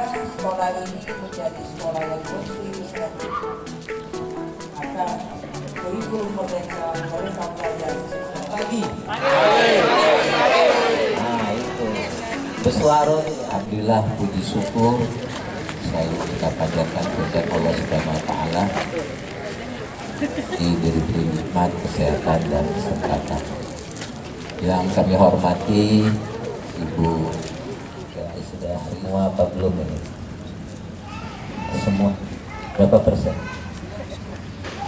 sekolah ini menjadi sekolah yang konsisten, maka kurikulum Merdeka belajar pagi. Nah itu bersuara, alhamdulillah, puji syukur selalu kita panjatkan kepada Allah Subhanahu Wa Taala, diberi nikmat kesehatan dan kesempatan. Yang kami hormati Ibu, ya, sudah semua apa belum ini? Semua berapa persen?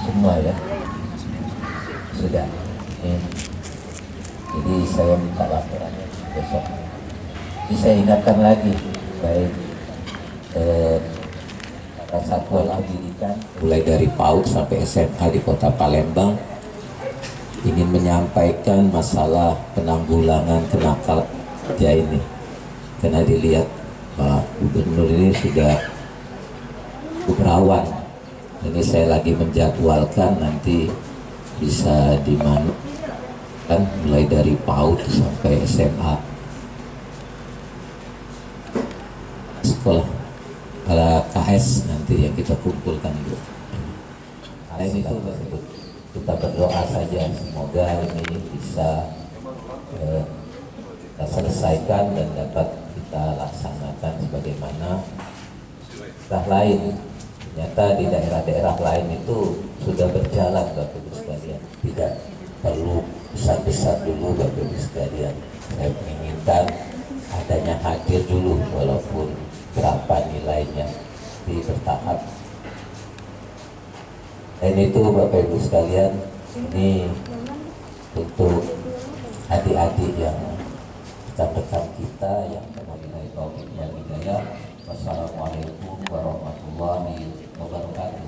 Semua ya, sudah. Jadi saya minta laporannya besok. Jadi saya ingatkan lagi, baik para satuan pendidikan mulai dari PAUD sampai SMA di Kota Palembang ingin menyampaikan masalah penanggulangan kenakalan kerja ini, karena dilihat Pak Gubernur ini sudah berawan. Ini saya lagi menjadwalkan nanti bisa dimanukan mulai dari PAUD sampai SMA sekolah KS nanti yang kita kumpulkan Bu. Selain itu kita berdoa saja semoga ini bisa kita selesaikan dan dapat kita laksanakan sebagaimana daerah lain. Ternyata di daerah-daerah lain itu sudah berjalan Bapak Ibu sekalian. Tidak perlu besar-besar dulu Bapak Ibu sekalian. Saya menginginkan adanya hadir dulu walaupun berapa nilainya di bertahap. Dan itu Bapak Ibu sekalian, ini untuk adik-adik yang rekan-rekan kita yang memiliki tauhid wal hidayah. Wassalamualaikum warahmatullahi wabarakatuh.